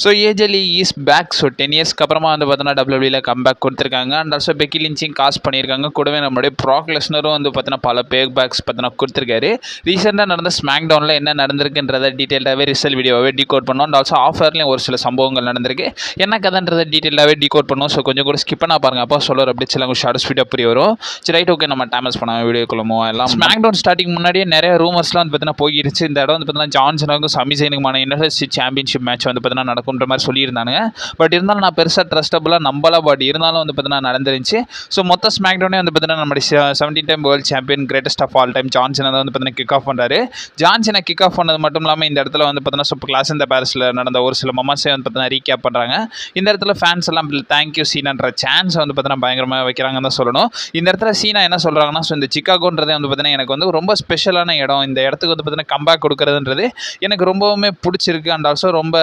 So AJ Lee is back. So 10 இயர்ஸ்க்கு அப்புறமா வந்து பார்த்தீங்கன்னா டபிள்யூபிள்யூல கம்பேக் கொடுத்துருக்காங்க. And also Becky Lynch in cash பண்ணியிருக்காங்க. கூடவே நம்மளுடைய ப்ராக் லெஸ்னரும் வந்து பார்த்தீங்கன்னா பல பேக்ஸ் பார்த்தீங்கன்னா கொடுத்துருக்காரு. ரீசெண்டாக நடந்த ஸ்மாக் டவுனில் என்ன நடந்திருக்குன்றதை டீட்டெயிலாகவே ரிசல்ட் வீடியோவே டீகோட் பண்ணோம். அண்ட் ஆல்சோ ஆஃபர்லேயும் ஒரு சில சம்பவங்கள் நடந்திருக்கு. என்ன கதைன்றதை டீட்டெயிலாகவே டீகோட் பண்ணுவோம். ஸோ கொஞ்சம் கூட ஸ்கிப் பண்ணா பாருங்க. அப்போ சொல்லுற அப்படி சில ஷார்ட் ஸ்பீடாக புரிய வரும். சரி ரைட், ஓகே, நம்ம டைமஸ் பண்ணாமல் வீடியோக்குள்ளமோ எல்லாம். ஸ்மாக் டவுன் ஸ்டார்டிங் முன்னாடியே நிறைய ரூமர்ஸ்லாம் வந்து பார்த்தீங்கன்னா போயிடுச்சு. இந்த இடம் வந்து பார்த்தீங்கன்னா ஜான்சனுக்கும் சமிசைனுக்குமான யுனிவர்சிட்டி சாம்பியன்ஷிப் மேட்ச் வந்து பார்த்தீங்கன்னா நடக்கும்ன்ற மாதிரி சொல்லியிருந்தாங்க. பட் இருந்தாலும் நான் பெருசாக ட்ரஸ்டபுளாக நம்பல. பட் இருந்தாலும் வந்து பார்த்தீங்கன்னா நடந்துருந்துச்சு. ஸோ மொத்த ஸ்மாக் டவுனே வந்து பார்த்தீங்கன்னா நம்மளுடைய 17 time world champion greatest of all time ஜான்சனை வந்து பார்த்தீங்கன்னா கிக் ஆஃப் பண்ணுறாரு. ஜான்சனை கிக் ஆஃப் பண்ணது மட்டும் இல்லாமல் இந்த இடத்துல வந்து பார்த்தீங்கன்னா சூப்பர் கிளாஸ் இந்த பாரிஸில் நடந்த ஒரு சில மொமெண்ட்ஸை வந்து பார்த்தீங்கன்னா ரீகேப் பண்ணுறாங்க. இந்த இடத்துல ஃபேன்ஸ் எல்லாம் தேங்க்யூ சீனான்ற சான்ஸ் வந்து பார்த்தீங்கன்னா பயங்கரமாக வைக்கிறாங்கன்னு தான் சொல்லணும். இந்த இடத்துல சீனா என்ன சொல்கிறாங்கன்னா, ஸோ இந்த சிக்காகோன்றதே வந்து பார்த்தீங்கன்னா எனக்கு வந்து ரொம்ப ஸ்பெஷலான இடம். இந்த இடத்துக்கு வந்து பார்த்தீங்கன்னா கம்பேக் கொடுக்குறதுன்றது எனக்கு ரொம்பவுமே பிடிச்சிருக்கு. அண்ட் ஆல்சோ ரொம்ப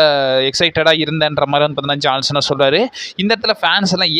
எக்ஸைட்டடாக இருந்தேன்ற மாதிரி வந்து பார்த்தீங்கன்னா ஜான்சனை சொல்கிறாரு. இந்த இடத்துல ஃபேன்ஸ் எல்லாம்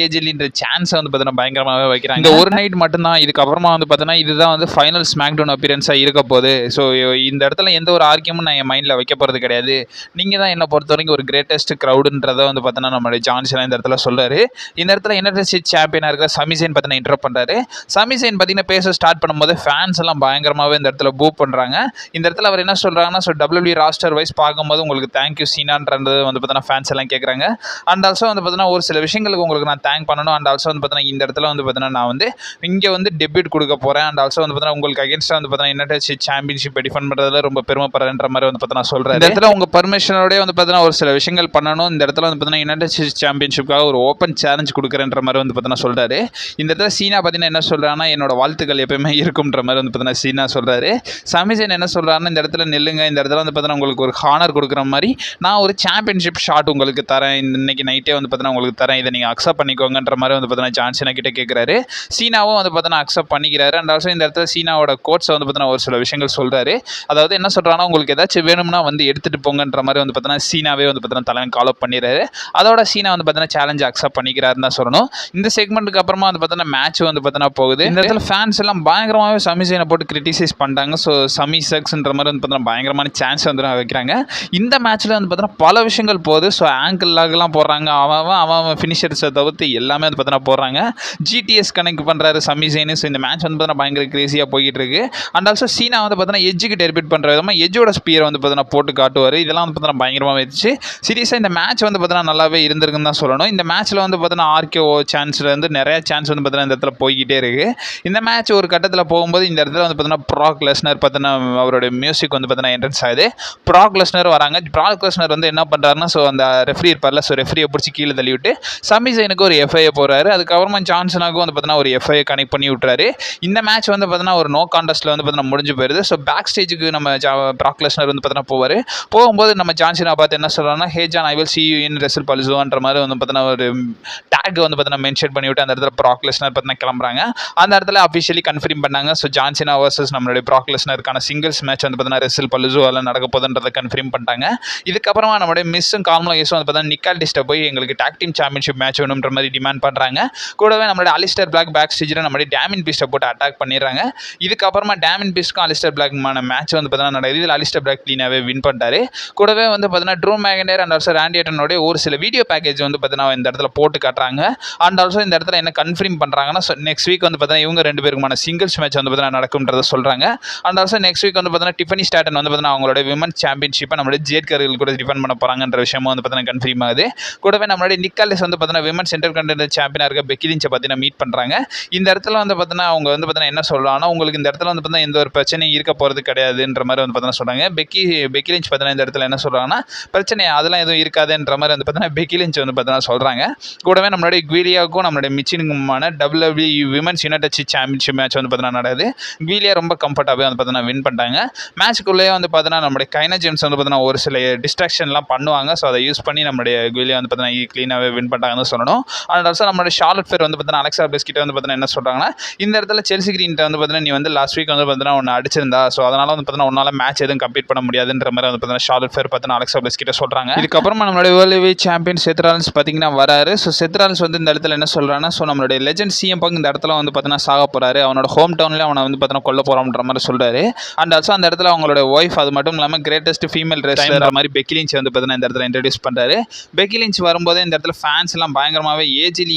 ஏஜெலின்ற சான்ஸை வந்து பார்த்தீங்கன்னா பயங்கரமாகவே வைக்கிறாங்க. இந்த ஒரு நைட் மட்டும்தான். இதுக்கப்புறமா வந்து பார்த்தீங்கன்னா இதுதான் வந்து ஃபைனல் ஸ்மாக் டவுன் அப்பியரன்ஸாக இருக்க போகுது. ஸோ இந்த இடத்துல எந்த ஒரு ஆர்கியமும் நான் என் மைண்டில் வைக்க போகிறது கிடையாது. நீங்கள் தான் என்னை பொறுத்த வரைக்கும் ஒரு கிரேட்டஸ்ட் க்ரௌடுன்றதை வந்து பார்த்தீங்கன்னா நம்மளுடைய ஜான்சன் இந்த இடத்துல சொல்கிறாரு. இந்த இடத்துல யுனைடெட் சாம்பியனாக இருக்கிற சமிசைன் பார்த்தீங்கன்னா இன்டர் பண்ணுறாரு. சமிசைன் பார்த்தீங்கன்னா பேச ஸ்டார்ட் பண்ணும்போது ஃபேன்ஸ் எல்லாம் பயங்கரமாகவே இந்த இடத்துல பூ பண்ணுறாங்க. இந்த இடத்துல அவர் என்ன சொல்கிறாங்கன்னா, ஸோ டபிள்யூபிள்யூ ராஸ்டர் வைஸ் பார்க்கும்போது உங்களுக்கு தேங்க்யூ சீனான்றது வந்து பார்த்தீங்கன்னா ஃபேன்ஸ் எல்லாம் கேட்குறாங்க. அண்ட் ஆல்சோ வந்து பார்த்தீங்கன்னா ஒரு சில விஷயங்களுக்கு உங்களுக்கு நான் தேங்க் பண்ணணும். அண்ட் ஆல்சோ வந்து பார்த்தீங்கன்னா இந்த இடத்துல வந்து பார்த்தீங்கன்னா நான் வந்து இங்கே வந்து டெபியூட் கொடுக்க போகிறேன். அண்ட் ஆல்சோ வந்து பார்த்தீங்கன்னா உங்களுக்கு அகேன்ஸ்டாக வந்து பார்த்தீங்கன்னா யுனைடெட் சாம்பியன்ஷிப்பை டிஃபெண்ட் பண்ணுறதுல ரொம்ப பெருமைப்படுறேன்ற மாதிரி வந்து பார்த்தீங்கன்னா சொல்கிறேன். இந்த இடத்துல உங்கள் பர்மிஷனோடய வந்து பார்த்தீங்கன்னா ஒரு சில விஷயங்கள் பண்ணணும். இந்த இடத்துல வந்து பார்த்தீங்கன்னா யுனைடெட் சாம்பியன்ஷிப்காக ஒரு ஓப்பன் சேலஞ்ச் கொடுக்குறேன்ற மாதிரி வந்து பார்த்தீங்கன்னா சொல்கிறாரு. இந்த இடத்துல சீனா பார்த்தீங்கன்னா என்ன சொல்கிறாங்கன்னா, என்னோட வாழ்த்துக்கள் எப்பயுமே இருக்கும்ன்ற மாதிரி வந்து பார்த்தீங்கன்னா சீனா சொல்கிறாரு. சமிசன் என்ன சொல்கிறாருன்னா, இந்த இடத்துல நில்லுங்க, இந்த இடத்துல வந்து பார்த்தீங்கன்னா உங்களுக்கு ஒரு ஹானர் கொடுக்குற மாதிரி நான் ஒரு சாம்பியன்ஷிப் ஷாட் உங்களுக்கு தரேன், இன்னைக்கு நைட்டே வந்து பார்த்தீங்கன்னா உங்களுக்கு தரேன், இதை நீங்கள் அக்செப்ட் பண்ணிக்கோங்கன்ற மாதிரி வந்து பார்த்தீங்கன்னா ஜான்சனை கிட்ட கேட்குறாரு. சீனாவும் வந்து பார்த்தீங்கன்னா அக்செப்ட் பண்ணிக்கிறாரு. அண்ட் ஆல்சோ இந்த இடத்துல சீனாவோட கோட்ஸை வந்து பார்த்தீங்கன்னா ஒரு சில விஷயங்கள் சொல்கிறாரு. அதாவது என்ன சொல்கிறாங்கன்னா, உங்களுக்கு ஏதாச்சும் வேணும்னா வந்து எடுத்துகிட்டு போங்கன்ற மாதிரி வந்து பார்த்தீங்கன்னா சீனாவே வந்து பார்த்தீங்கன்னா தலைமை கால் அப் பண்ணிடுறாரு. அதோட சீனா வந்து பார்த்தீங்கன்னா சேலஞ்ச் அக்செப்ட் பண்ணிக்கிறாருன்னு தான் சொல்லணும். இந்த செக்மெண்ட்டுக்கு அப்புறமா வந்து பார்த்தீங்கன்னா மேட்ச் வந்து பார்த்தீங்கன்னா போகுது. இந்த இடத்துல ஃபேன்ஸ் எல்லாம் பயங்கரமாகவே சமிசைனை போட்டு கிரிட்டிசைஸ் பண்ணுறாங்க. ஸோ சமி சக்ஸ்ன்ற மாதிரி வந்து பார்த்தீங்கன்னா பயங்கரமான சான்ஸ் வந்து வைக்கிறாங்க. இந்த மேட்ச்சில் வந்து பார்த்தீங்கன்னா பல விஷயங்கள் போகுது. ஸோ ஆங்கிள் லாக்லாம் போடுறாங்க. அவன் ஃபினிஷர்ஸை தவிர்த்து எல்லாமே வந்து பார்த்தீங்கன்னா போடுறாங்க. ஜிடிஎஸ் கனெக்ட் பண்ணுறாரு சமிசைனு. ஸோ இந்த மேட்ச் வந்து பார்த்தீங்கன்னா பயங்கர கிரேசியாக போய்கிட்டு இருக்கு. அண்ட் ஆல்சோ சீனா வந்து பார்த்தீங்கன்னா எஜ்ஜுக்கு டெர்பிட் பண்ணுற விதமாக எஜ்ஜோட ஸ்பியரை வந்து பார்த்தீங்கன்னா போட்டு காட்டுவார். இதெல்லாம் வந்து பார்த்தீங்கன்னா பயங்கரமாக வச்சு சீரியஸாக இந்த மேட்ச் வந்து பார்த்தீங்கன்னா நல்லாவே இருந்திருக்குன்னு தான் சொல்லணும். இந்த மேட்ச்சில் வந்து பார்த்தீங்கன்னா ஆர்கேஓ சான்ஸில் வந்து நிறைய சான்ஸ் வந்து பார்த்தீங்கன்னா இந்த இடத்துல போய்கிட்டே இருக்குது. இந்த மேட்ச் ஒரு கட்டத்தில் போகும்போது இந்த இடத்துல வந்து பார்த்தீங்கன்னா ப்ராக் லெஸ்னர் பார்த்தீங்கன்னா அவருடைய மியூசிக் வந்து பார்த்தீங்கன்னா என்ட்ரன்ஸ் ஆகுது. ப்ராக் லெஸ்னர் வராங்க. ப்ராக் லெஸ்னர் வந்து என்ன பண்ணுறாருன்னா, ஸோ அந்த ரெஃப்ரி இருப்பார்ல, ஸோ ரெஃப்ரியை பிடிச்சி கீழே தள்ளி விட்டு சமிசைனுக்கு ஒரு எஃப்ஐஏ போகிறாரு. அதுக்கப்புறமா ஜான்சனாக்கும் வந்து பார்த்தீங்கன்னா ஒரு எஃப்ஐஏ கனெக்ட் பண்ணி விட்டுறாரு. இந்த மேட்ச் வந்து பார்த்தீங்கன்னா ஒரு நோ கான்டெஸ்ட்டில் வந்து பார்த்தீங்கன்னா முடிஞ்சு போயிருது. ஸோ பேக் ஸ்டேஜுக்கு நம்ம ப்ராக் லெஸ்னர் வந்து பார்த்தீங்கன்னா போவார். போகும்போது நம்ம ஜான்சனை பார்த்து என்ன சொல்கிறாங்கன்னா, hey John, I will see you in wrestle பல்சுவான்ற மாதிரி வந்து பார்த்தீங்கன்னா ஒரு டேக் வந்து பார்த்தீங்கன்னா மென்ஷன் பண்ணிவிட்டு அந்த இடத்துல ப்ராக் லெஸ்னர் பார்த்தீங்கன்னா கிளம்புறாங்க. அந்த இடத்துல அஃபிஷியலி கன்ஃபார்ம் பண்ணாங்க. ஸோ ஜான்சனா வர்சஸ் நம்மளுடைய ப்ராக் லெஸ்னருக்கான சிங்கிள்ஸ் மேட்ச் வந்து பார்த்தீங்கன்னா ரெசில் பல்சுவால நடக்க போகுதுன்றதை கன்ஃபார்ம் பண்ணிட்டாங்க. இதுக்கப்புறமா நம்மளுடைய மிஸ்ஸும் கார்மெலோ ஹேஸும் வந்து பார்த்தீங்கன்னா நிக்கால் டிஸ்ட்டை போய் எங்களுக்கு டாக் டீம் சாம்பியன்ஷிப் மேட்ச் வேணுன்ற மாதிரி டிமாண்ட் பண்ணுறாங்க. கூடவே நம்மளுடைய அலிஸ்டர் பிளாக் பேக் ஸ்டேஜில் நம்மளுடைய டேமின் பீஸ்ட்டை போட்டு அட்டாக் பண்ணிடுறாங்க. இதுக்கப்புறமா டேமின் பீஸ்ட்க்கும் அலிஸ்டர் பிளாக்மான மேட்ச் வந்து பார்த்தீங்கன்னா நடக்குது. இதில் அலிஸ்டர் பிளாக் க்ளீனாகவே வின் பண்ணிட்டாரு. கூடவே வந்து பார்த்தீங்கன்னா ட்ரூ மேகண்டர் அண்ட் ஆல்சோ ராண்டி ஆர்டனோட ஒரு சில வீடியோ பேக்கேஜ் வந்து பார்த்தீங்கன்னா இந்த இடத்துல போட்டு காட்டுறாங்க. அண்ட் ஆல்சோ இந்த இடத்துல என்ன கன்ஃபார்ம் பண்ணுறாங்கன்னா, நெக்ஸ்ட் வீக் வந்து பார்த்தீங்கன்னா இவங்க ரெண்டு பேருக்குமான சிங்கிள்ஸ் மேட்ச் வந்து பார்த்தீங்கன்னா நடக்கும்ன்றதை சொல்கிறாங்க. அண்ட் ஆல்சோ நெக்ஸ்ட் வீக் வந்து பார்த்தீங்கன்னா டிஃபனி ஸ்டாட்டன் வந்து பார்த்தீங்கன்னா அவங்களோட விமன் சாம்பியன்ஷிப்பை நம்மளுடைய ஜேட்கர்கள் கூட டிஃபெண்ட் பண்ண போகிறாங்கன்ற விஷயமும் வந்து பார்த்தீங்கன்னா கன்ஃபார்ம் ஆகுது. கூடவே நம்மளுடைய நிக்காலிஸ் வந்து பார்த்தீங்கன்னா விமன் சென்டர் கண்டென்டர் சாம்பியனாக இருக்க பெக்கி லிஞ்சை பார்த்தீங்கன்னா மீட் பண்ணுறாங்க. இந்த இடத்துல வந்து பார்த்தீங்கன்னா அவங்க வந்து பார்த்தீங்கன்னா என்ன சொல்கிறாங்கன்னா, உங்களுக்கு இந்த இடத்துல வந்து பார்த்தீங்கன்னா எந்த ஒரு பிரச்சனையும் இருக்க போகிறது கிடையாதுன்ற மாதிரி வந்து பார்த்தீங்கன்னா சொல்கிறாங்க. பெக்கி லிஞ்ச் பார்த்தீங்கன்னா இந்த இடத்துல என்ன சொல்கிறாங்கன்னா, பிரச்சனை அதெல்லாம் எதுவும் இருக்காதுன்ற மாதிரி வந்து பார்த்தீங்கன்னா பெக்கி லிஞ்ச் வந்து பார்த்தீங்கன்னா சொல்கிறாங்க. கூடவே நம்மளுடைய குவிலியாவுக்கும் நம்மளுடைய மிச்சினுக்குமான WW women's united championship match வந்து பார்த்தீங்கன்னா நடக்குது. குவிலியா ரொம்ப கம்ஃபர்ட்டாகவே வந்து பார்த்தீங்கன்னா வின் பண்ணிட்டாங்க. மேட்ச்க்குள்ளேயே வந்து பார்த்தீங்கன்னா நம்மளுடைய கைனா ஜேம்ஸ் வந்து பார்த்தீங்கன்னா ஒரு சில டிஸ்ட்ராக்ஷன்லாம் பண்ணுவாங்க. ஸோ அதை யூஸ் பண்ணி நம்மளுடைய குவிலியா வந்து பார்த்தீங்கன்னா க்ளீனாகவே வின் பண்ணிட்டாங்கன்னு சொல்லணும். அண்ட் ஆல்சோ நம்மளுடைய ஷார்லட் ஃபேர் வந்து பார்த்தீங்கன்னா அலெக்சா பிளேஸ் கிட்ட வந்து பார்த்தீங்கன்னா என்ன சொல்கிறாங்கன்னா, இந்த இடத்துல செல்சி கிரீன்ட்ட வந்து பார்த்தீங்கன்னா நீ வந்து லாஸ்ட் வீக் வந்து பார்த்தீங்கன்னா ஒன்று அடிச்சிருந்தா, ஸோ அதனால் வந்து பார்த்தீங்கன்னா உன்னால் மேட்ச் எதுவும் கம்ப்ளீட் பண்ண முடியாதுன்ற மாதிரி வந்து பார்த்தீங்கன்னா ஷார்லட் ஃபேர் பார்த்தீங்கன்னா அலெக்சா பிளேஸ் கிட்ட சொல்கிறாங்க. இதுக்கப்புறமா நம்மளுடைய வேர்ல்டு சாம்பியன் செத் ராலின்ஸ் பார்த்தீங்கன்னா வராரு. ஸோ செத் ராலின்ஸ் வந்து இந்த இடத்துல என்ன சொல்கிறாங்கன்னா, ஸோ நம்மளுடைய லெஜெண்ட் சிஎம் பங்க் இந்த இடத்துல வந்து பார்த்தீங்கன்னா சாக போகிறாரு. அவனோட ஹோம் டவுன்லேயே அவனை வந்து பார்த்தீங்கன்னா கொல்ல போகிறான்ற மாதிரி சொல்கிறாரு. அண்ட் ஆல்சோ அந்த இடத்துல அவங்களோட ஒய்ஃப், அது மட்டும் இல்லாமல் கிரேட்டஸ்ட் ஃபீமேல் ரெஸ்லர் மாதிரி பெக்கி லிஞ்ச் வந்து பார்த்தீங்கன்னா இந்த இடத்துல இன்ட்ரடியூஸ் பண்ணுறாரு. பெக்கி லிஞ்ச் வரும்போதே இந்த இடத்துல ஃபேன்ஸ் எல்லாம் பயங்கரமாகவே ஏஜிலி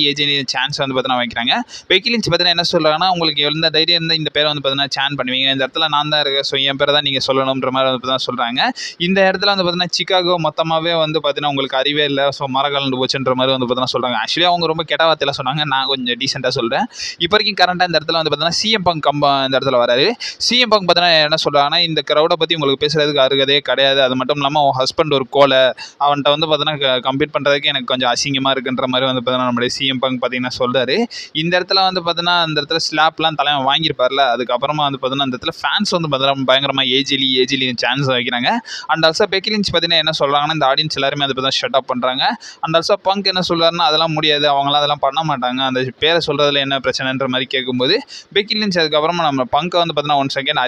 சான்ஸ் வந்து பார்த்தீங்கன்னா வைக்கிறாங்க. பெக்கி லிஞ்ச் பார்த்தீங்கன்னா என்ன சொல்கிறாங்கன்னா, உங்களுக்கு எந்த தைரியம் இருந்தால் இந்த பேரை வந்து பார்த்தீங்கன்னா சேன் பண்ணுவீங்க, இந்த இடத்துல நான் தான் இருக்கேன், ஸோ என் பேரை தான் நீங்கள் சொல்லணுன்ற மாதிரி வந்து பார்த்தீங்கன்னா சொல்கிறாங்க. இந்த இடத்துல வந்து பார்த்தீங்கன்னா சிகாகோ மொத்தமாகவே வந்து பார்த்தீங்கன்னா உங்களுக்கு அறிவே இல்லை, ஸோ மரகலந்து போச்சுன்ற மாதிரி வந்து பார்த்தீங்கன்னா சொல்கிறாங்க. ஆக்சுவலி அவங்க ரொம்ப கெட்ட வார்த்தையில் சொன்னாங்க, நான் கொஞ்சம் டீசெண்டாக சொல்கிறேன். இப்போ வரைக்கும் கரண்டாக இந்த இடத்துல வந்து பார்த்தீங்கன்னா சிஎம் பங்க் இந்த இடத்துல வராரு. சிஎம் பங்க் பார்த்தீங்கன்னா என்ன சொல்கிறாங்கன்னா, இந்த க்ரௌடை பற்றி உங்களுக்கு பேசுகிறதுக்கு அருகதே கிடையாது, அது மட்டும் இல்லாமல் உன் ஹஸ்பண்ட் ஒரு கோலை, அவன்கிட்ட வந்து பார்த்தீங்கன்னா கம்ப்ளீட் பண்ணுறதுக்கு எனக்கு கொஞ்சம் அசிங்கமாக இருக்குன்ற மாதிரி வந்து பார்த்தீங்கன்னா நம்மளுடைய சிஎம் பங்க் பார்த்தீங்கன்னா சொல்கிறாரு. இந்த இடத்துல வந்து பார்த்தீங்கன்னா இந்த இடத்துல ஸ்லாப்லாம் தலைவன் வாங்கியிருப்பார்ல, அதுக்கப்புறமா வந்து பார்த்தீங்கன்னா இந்த இடத்துல ஃபேன்ஸ் வந்து பார்த்தீங்கன்னா பயங்கரமாக ஏஜிலி சான்ஸ் வைக்கிறாங்க. அண்ட் ஆல்சோ பெக்கி லிஞ்ச் பார்த்தீங்கன்னா என்ன சொல்கிறாங்கன்னா, இந்த ஆடியன்ஸ் எல்லாருமே அதை பார்த்தா ஷட் அப் பண்ணுறாங்க. அண்ட் ஆல்சோ பங்க் என்ன சொல்கிறாருன்னா, அதெல்லாம் முடியாது, அவங்களாம் அதெல்லாம் பண்ண மாட்டாங்க, அந்த பேரை சொல்கிறதுல என்ன பிரச்சனைன்ற மாதிரி கேட்கும்போது பெக்கி லிஞ்ச் அதுக்கப்புறமா நம்ம பங்கை வந்து பார்த்தீங்கன்னா 1 செகண்ட்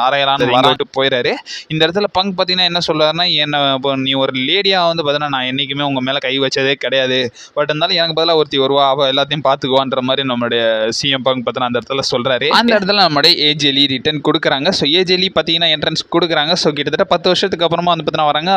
அரையலான்னு விட்டு போயிடாரு. இந்த இடத்துல பங்க் பார்த்தீங்கன்னா என்ன சொல்கிறாருன்னா, என்ன இப்போ நீ ஒரு லேடியாக வந்து பார்த்தீங்கன்னா நான் என்றைக்குமே உங்கள் மேலே கை வச்சதே கிடையாது, பட் இருந்தாலும் எனக்கு பதிலாக ஒருத்தி வருவா, அவள் எல்லாத்தையும் பார்த்துக்குவான்ற மாதிரி நம்மளுடைய சிஎம் பங்க் பார்த்தீங்கன்னா அந்த இடத்துல சொல்கிறாரு. அந்த இடத்துல நம்மளுடைய ஏஜெலி ரிட்டர்ன் கொடுக்குறாங்க. ஸோ ஏஜெலி பார்த்தீங்கன்னா என்ட்ரன்ஸ் கொடுக்குறாங்க. ஸோ கிட்டத்தட்ட 10 வருஷத்துக்கு அப்புறமா வந்து பார்த்தீங்கன்னா வராங்க.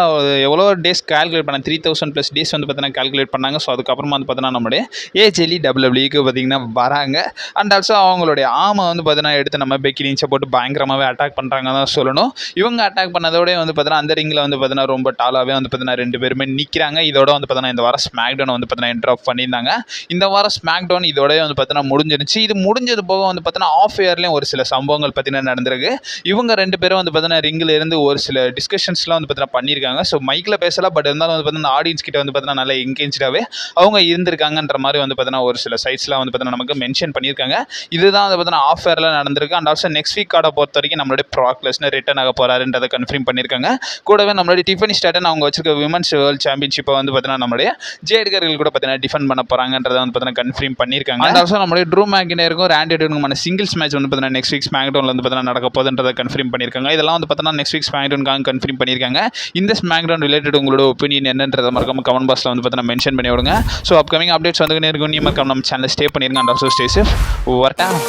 எவ்வளோ டேஸ் கால்குலேட் பண்ண 3000+ டேஸ் வந்து பார்த்தீங்கன்னா கால்குலேட் பண்ணாங்க. ஸோ அதுக்கப்புறமா வந்து பார்த்தீங்கன்னா நம்மளுடைய ஏஜெலி டபிள்யூக்கு பார்த்தீங்கன்னா வராங்க. அண்ட் ஆல்சோ அவங்களுடைய ஆமை வந்து பார்த்தீங்கன்னா எடுத்து நம்ம பெக்கி லிஞ்சை போட்டு பயங்கரமாகவே அட்டாக் பண்ணுறாங்க தான் சொல்லணும். இவங்க அட்டாக் பண்ணதோடய வந்து பார்த்தீங்கன்னா அந்த ரிங்கில் வந்து பார்த்தீங்கன்னா ரொம்ப டாலாகவே வந்து பார்த்தீங்கன்னா 2 பேருமே நிற்கிறாங்க. இதோட வந்து பார்த்தீங்கன்னா இந்த வாரம் ஸ்மாக்டவுன் வந்து பார்த்தீங்கன்னா இன்ட்ராப் பண்ணியிருந்தாங்க. இந்த வாரம் ஸ்மாக்டவுன் இதோடய வந்து பார்த்தீங்கன்னா முடிஞ்சிருச்சு. இது முடிஞ்சது போக வந்து பார்த்தீங்கன்னா ஆஃப் இயர்லேயும் ஒரு சில சம்பவங்கள் பார்த்தீங்கன்னா நடந்திருக்கு. இவங்க 2 பேரும் வந்து பார்த்தீங்கன்னா ரிங்கில் இருந்து ஒரு சில டிஸ்கஷன்ஸ்லாம் வந்து பார்த்தீங்கன்னா பண்ணியிருக்காங்க. ஸோ மைக்கில் பேசலாம், பட் இருந்தாலும் வந்து பார்த்தீங்கன்னா ஆடியன்ஸ் கிட்ட வந்து பார்த்தீங்கன்னா நல்லா என்கேஜாகவே அவங்க இருந்திருக்காங்கன்ற மாதிரி வந்து பார்த்தீங்கன்னா ஒரு சில சைட்ஸ்லாம் வந்து பார்த்தீங்கன்னா நமக்கு மென்ஷன் பண்ணியிருக்காங்க. இதுதான் வந்து பார்த்தீங்கன்னா ஆஃப் இயரில் நடந்திருக்கு. அண்ட் ஆல்சோ நெக்ஸ்ட் வீக் கார்டை பொறுத்த வரைக்கும் நம்மளுடைய ப்ராக் லெஸ்னர் ரிட்டர்ன் ஆக போகிறாருன்றதை கன்ஃபார்ம் பண்ணியிருக்காங்க. கூடவே நம்மளுடைய டிஃபனி ஸ்டாட்டன் அவங்க வச்சிருக்க விமன்ஸ் வேர்ல்ட் சாம்பியன்ஷிப்பை வந்து பார்த்தீங்கன்னா நம்மளுடைய ஜேட்கர்கள் கூட பார்த்தீங்கன்னா டிஃபெண்ட் பண்ண போகிறாங்கன்றதை வந்து பார்த்தீங்கன்னா கன்ஃபார்ம் பண்ணியிருக்காங்க. அண்ட் ஆல்சோ நம்மளுடைய ட்ரூ மேக்கினருக்கும் ராண்டி ஆர்டனுக்குமான சிங்கிள்ஸ் மேட்ச் வந்து பார்த்தீங்கன்னா நெக்ஸ்ட் வீக் ஸ்மாக்டவுனில் வந்து பார்த்தீங்கன்னா நடக்க போகுதுன்றதை கன்ஃபார்ம் பண்ணியிருக்காங்க. இதெல்லாம் வந்து பார்த்தீங்கன்னா நெக்ஸ்ட் வீக் ஸ்மாக்டவுனுக்காக கன்ஃபார்ம் பண்ணியிருக்காங்க. இந்த ஸ்மாக்டவுன் ரிலேட்டட் உங்களோட ஒப்பீனியன் என்னன்றதை மறக்காம கமெண்ட் பாக்ஸில் வந்து பார்த்தீங்கன்னா மென்ஷன் பண்ணி விடுங்க. ஸோ அப்கமிங் அப்டேட்ஸ் வந்து இருக்கும், நீ மறக்காம நம்ம சேனல் ஸ்டே பண்ணிருங்க. And also stay safe. Over time.